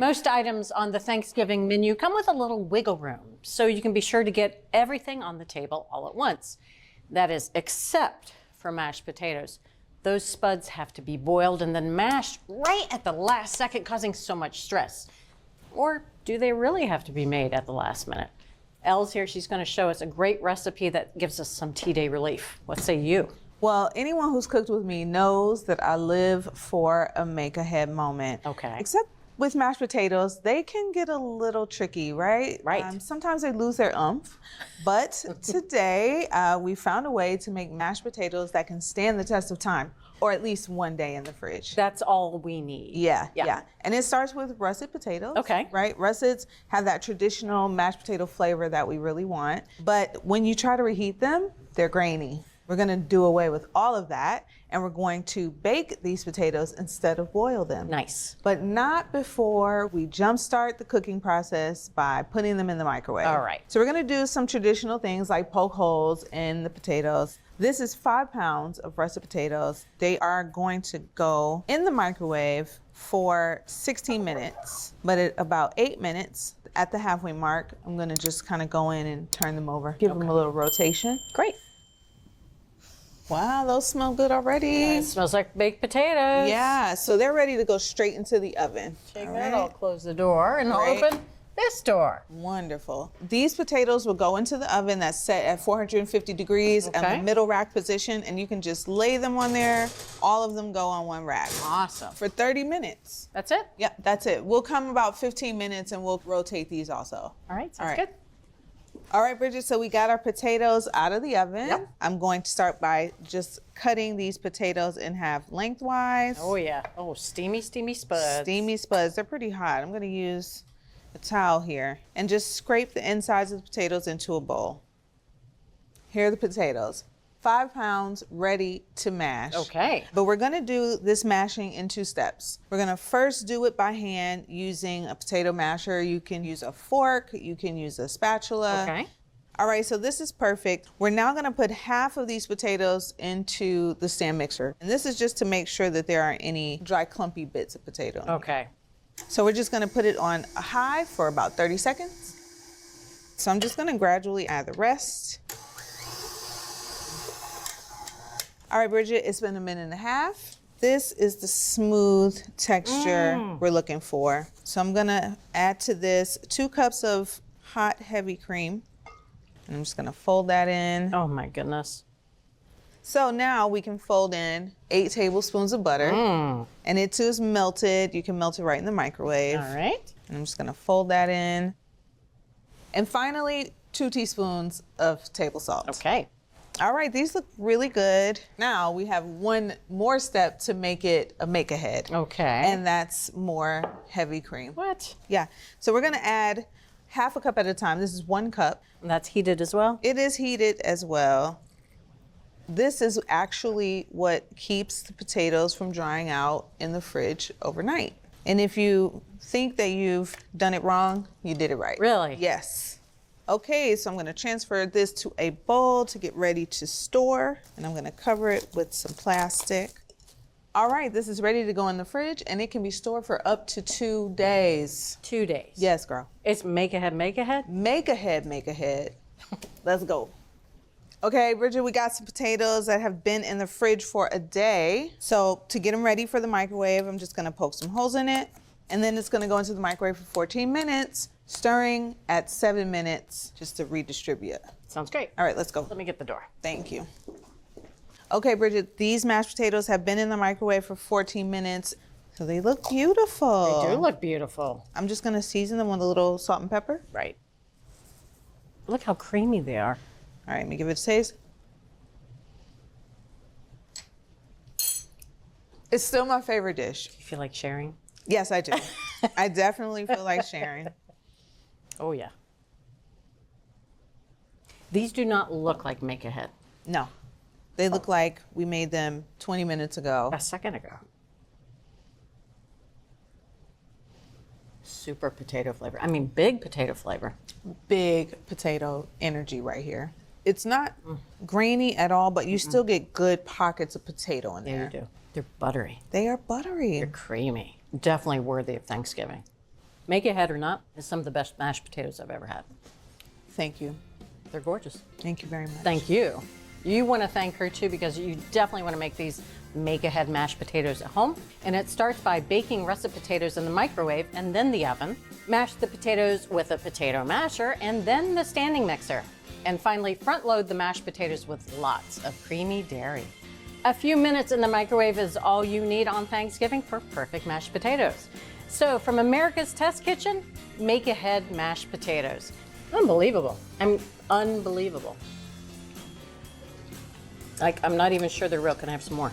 Most items on the Thanksgiving menu come with a little wiggle room, so you can be sure to get everything on the table all at once. That is, except for mashed potatoes. Those spuds have to be boiled and then mashed right at the last second, causing so much stress. Or do they really have to be made at the last minute? Elle's here. She's going to show us a great recipe that gives us some T-Day relief. What say you? Well, anyone who's cooked with me knows that I live for a make-ahead moment. Okay. Except with mashed potatoes, they can get a little tricky, right? Right. Sometimes they lose their oomph. But today, we found a way to make mashed potatoes that can stand the test of time, or at least one day in the fridge. That's all we need. Yeah. And it starts with russet potatoes. Okay. Right? Russets have that traditional mashed potato flavor that we really want. But when you try to reheat them, they're grainy. We're going to do away with all of that, and we're going to bake these potatoes instead of boil them. Nice. But not before we jumpstart the cooking process by putting them in the microwave. All right. So we're going to do some traditional things like poke holes in the potatoes. This is 5 pounds of russet potatoes. They are going to go in the microwave for 16 minutes, but at about 8 minutes at the halfway mark, I'm going to just kind of go in and turn them over, give them a little rotation. Great. Wow, those smell good already. It smells like baked potatoes. Yeah, so they're ready to go straight into the oven. Take All that, right. I'll close the door and I'll Great. open this door. Wonderful. These potatoes will go into the oven that's set at 450 degrees Okay. at the middle rack position, and you can just lay them on there. All of them go on one rack. Awesome. For 30 minutes. That's it? Yep, that's it. We'll come about 15 minutes and we'll rotate these also. All right, sounds All right. good. All right, Bridget, so we got our potatoes out of the oven. Yep. I'm going to start by just cutting these potatoes in half lengthwise. Oh yeah. Oh, steamy, steamy spuds. Steamy spuds, they're pretty hot. I'm gonna use a towel here and just scrape the insides of the potatoes into a bowl. Here are the potatoes. 5 pounds ready to mash. Okay. But we're gonna do this mashing in 2 steps. We're gonna first do it by hand using a potato masher. You can use a fork, you can use a spatula. Okay. All right, so this is perfect. We're now gonna put half of these potatoes into the stand mixer. And this is just to make sure that there aren't any dry clumpy bits of potato in here. Okay. So we're just gonna put it on a high for about 30 seconds. So I'm just gonna gradually add the rest. All right, Bridget, it's been 1.5 minutes. This is the smooth texture we're looking for. So I'm gonna add to this 2 cups of hot, heavy cream. And I'm just gonna fold that in. Oh my goodness. So now we can fold in 8 tablespoons of butter. And it too is melted. You can melt it right in the microwave. All right. And I'm just gonna fold that in. And finally, 2 teaspoons of table salt. Okay. All right, these look really good. Now we have one more step to make it a make-ahead. Okay. And that's more heavy cream. What? Yeah, so we're gonna add half a cup at a time. This is 1 cup. And that's heated as well? It is heated as well. This is actually what keeps the potatoes from drying out in the fridge overnight. And if you think that you've done it wrong, you did it right. Really? Yes. Okay, so I'm gonna transfer this to a bowl to get ready to store, and I'm gonna cover it with some plastic. All right, this is ready to go in the fridge, and it can be stored for up to 2 days. 2 days. Yes, girl. It's make ahead, make ahead? Make ahead, make ahead. Let's go. Okay, Bridget, we got some potatoes that have been in the fridge for a day. So to get them ready for the microwave, I'm just gonna poke some holes in it, and then it's gonna go into the microwave for 14 minutes, stirring at 7 minutes just to redistribute. Sounds great. All right, let's go. Let me get the door. Thank you. Okay, Bridget, these mashed potatoes have been in the microwave for 14 minutes, so they look beautiful. They do look beautiful. I'm just gonna season them with a little salt and pepper. Right. Look how creamy they are. All right, let me give it a taste. It's still my favorite dish. You feel like sharing? Yes, I do. I definitely feel like sharing. Oh yeah. These do not look like make ahead. No, they look like we made them 20 minutes ago. A second ago. Super potato flavor. I mean, big potato flavor. Big potato energy right here. It's not grainy at all, but you still get good pockets of potato in Yeah, there. you do. They're buttery. They are buttery. They're creamy. Definitely worthy of Thanksgiving. Make ahead or not, is some of the best mashed potatoes I've ever had. Thank you. They're gorgeous. Thank you very much. Thank you. You want to thank her too because you definitely want to make these make ahead mashed potatoes at home. And it starts by baking russet potatoes in the microwave and then the oven. Mash the potatoes with a potato masher and then the standing mixer. And finally, front load the mashed potatoes with lots of creamy dairy. A few minutes in the microwave is all you need on Thanksgiving for perfect mashed potatoes. So from America's Test Kitchen, make ahead mashed potatoes. Unbelievable. Unbelievable. Like, I'm not even sure they're real. Can I have some more?